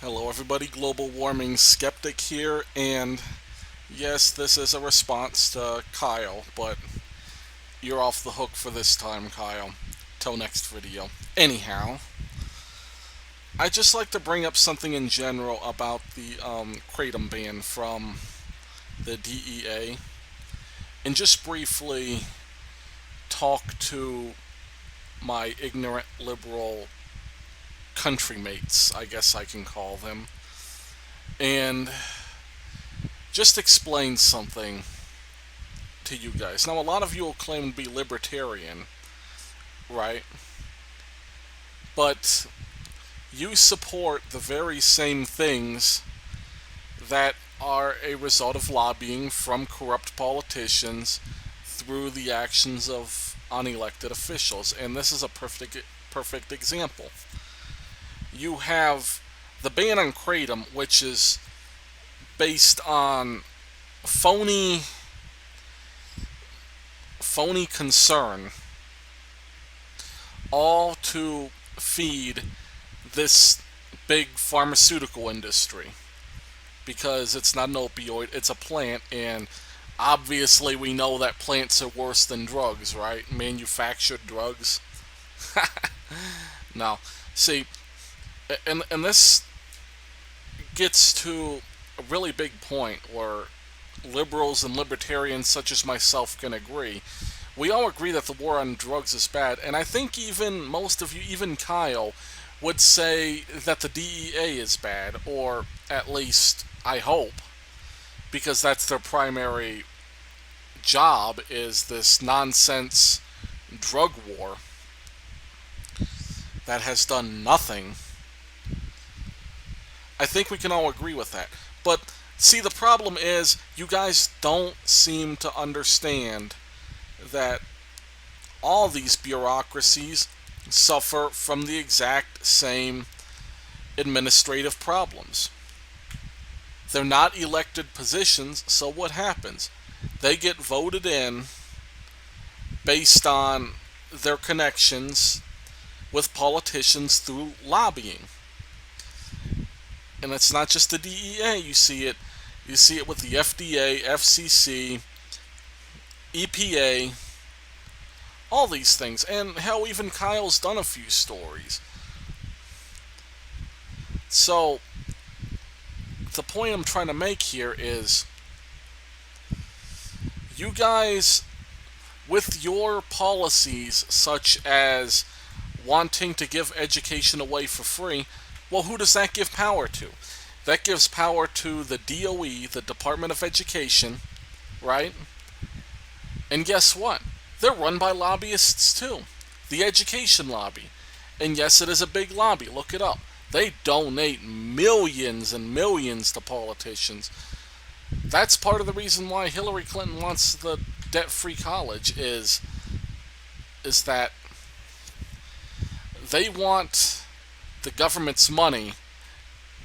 Hello, everybody. Global warming skeptic here, and yes, this is a response to Kyle, but you're off the hook for this time, Kyle. Till next video. Anyhow, I just like to bring up something in general about the Kratom ban from the DEA, and just briefly talk to my ignorant liberal countrymates, I guess I can call them, and just explain something to you guys. Now, a lot of you will claim to be libertarian, right? But you support the very same things that are a result of lobbying from corrupt politicians through the actions of unelected officials. And this is a perfect example. You have the ban on kratom, which is based on phony phony concern, all to feed this big pharmaceutical industry, because it's not an opioid, it's a plant, and obviously we know that plants are worse than drugs, right? Manufactured drugs. No. See, and this gets to a really big point where liberals and libertarians such as myself can agree. We all agree that the war on drugs is bad, and I think even most of you, even Kyle, would say that the DEA is bad, or at least I hope, because that's their primary job, is this nonsense drug war that has done nothing. I think we can all agree with that. But see, the problem is you guys don't seem to understand that all these bureaucracies suffer from the exact same administrative problems. They're not elected positions, so what happens? They get voted in based on their connections with politicians through lobbying. And it's not just the DEA, you see it with the FDA, FCC, EPA, all these things. And hell, even Kyle's done a few stories. So, the point I'm trying to make here is you guys, with your policies such as wanting to give education away for free, well, who does that give power to? That gives power to the DOE, the Department of Education, right? And guess what? They're run by lobbyists too. The education lobby. And yes, it is a big lobby. Look it up. They donate millions and millions to politicians. That's part of the reason why Hillary Clinton wants the debt-free college is that they want the government's money,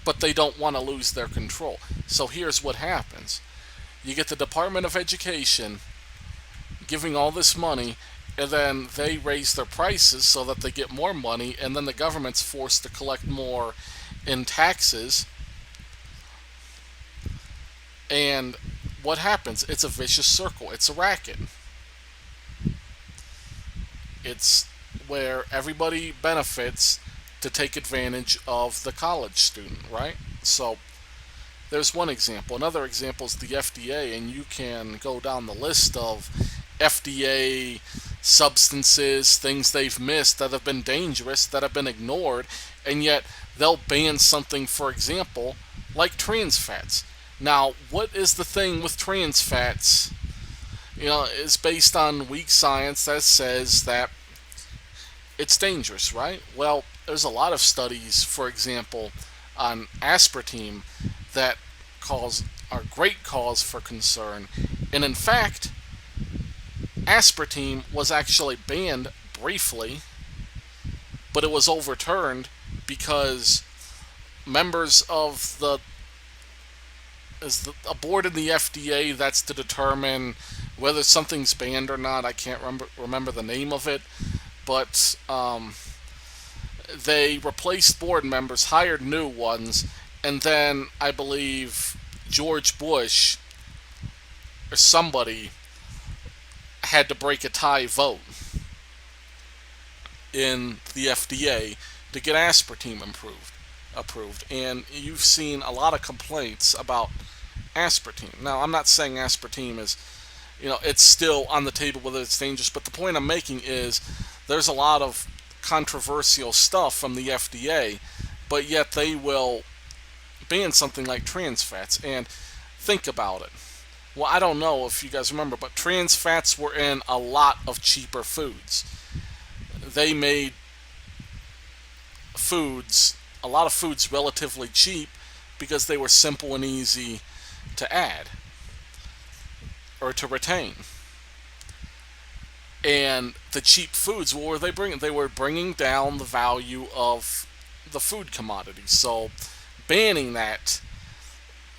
but they don't want to lose their control. So here's what happens. You get the Department of Education giving all this money, and then they raise their prices so that they get more money, and then the government's forced to collect more in taxes. And what happens? It's a vicious circle. It's a racket. It's where everybody benefits to take advantage of the college student, right? So there's one example. Another example is the FDA, and you can go down the list of FDA substances, things they've missed that have been dangerous, that have been ignored, and yet they'll ban something, for example, like trans fats. Now, what is the thing with trans fats? It's based on weak science that says that it's dangerous, right? Well, there's a lot of studies, for example, on aspartame that are great cause for concern. And in fact, aspartame was actually banned briefly, but it was overturned because members of a board in the FDA that's to determine whether something's banned or not. I can't remember the name of it, but they replaced board members, hired new ones, And then I believe George Bush or somebody had to break a tie vote in the FDA to get aspartame approved. And you've seen a lot of complaints about aspartame. Now, I'm not saying aspartame is, it's still on the table whether it's dangerous, but the point I'm making is there's a lot of controversial stuff from the FDA, but yet they will ban something like trans fats. And think about it. Well, I don't know if you guys remember, but trans fats were in a lot of cheaper foods. They made a lot of foods relatively cheap because they were simple and easy to add or to retain. And the cheap foods, what were they bringing? They were bringing down the value of the food commodity. So banning that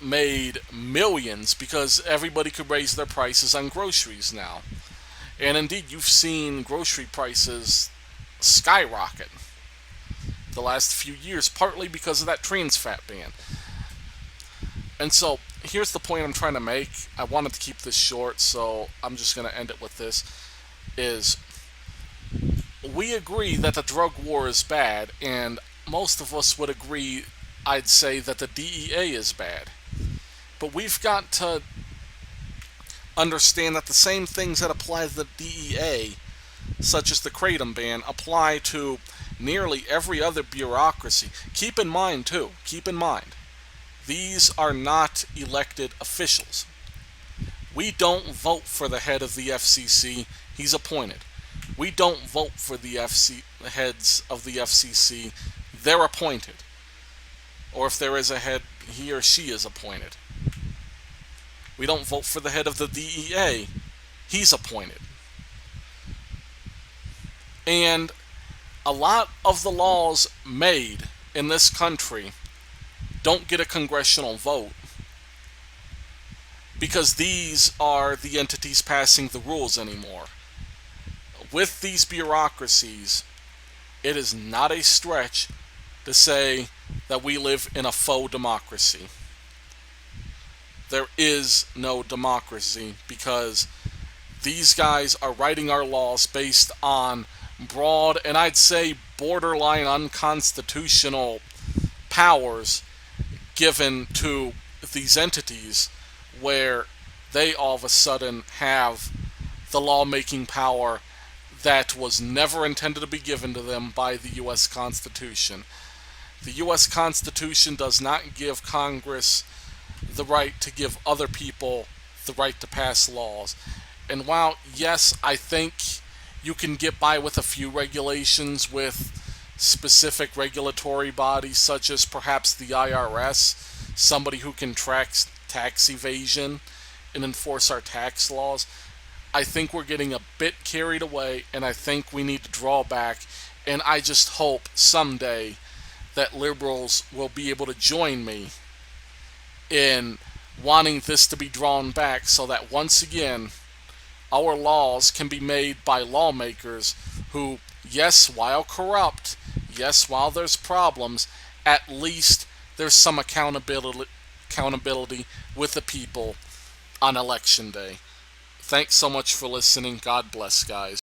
made millions because everybody could raise their prices on groceries now. And indeed, you've seen grocery prices skyrocket the last few years, partly because of that trans fat ban. And so, here's the point I'm trying to make. I wanted to keep this short, so I'm just going to end it with this. Is we agree that the drug war is bad, and most of us would agree, I'd say, that the DEA is bad. But we've got to understand that the same things that apply to the DEA, such as the Kratom ban, apply to nearly every other bureaucracy. Keep in mind, these are not elected officials. We don't vote for the head of the FCC, he's appointed. We don't vote for the heads of the FCC, they're appointed. Or if there is a head, he or she is appointed. We don't vote for the head of the DEA, he's appointed. And a lot of the laws made in this country don't get a congressional vote because these are the entities passing the rules anymore. With these bureaucracies, it is not a stretch to say that we live in a faux democracy. There is no democracy because these guys are writing our laws based on broad and I'd say borderline unconstitutional powers given to these entities where they all of a sudden have the lawmaking power that was never intended to be given to them by the U.S. Constitution. The U.S. Constitution does not give Congress the right to give other people the right to pass laws. And while, yes, I think you can get by with a few regulations with specific regulatory bodies such as perhaps the IRS, somebody who can track tax evasion and enforce our tax laws, I think we're getting a bit carried away and I think we need to draw back. And I just hope someday that liberals will be able to join me in wanting this to be drawn back so that once again our laws can be made by lawmakers who, yes, while corrupt, yes, while there's problems, at least there's some accountability with the people on election day. Thanks so much for listening. God bless, guys.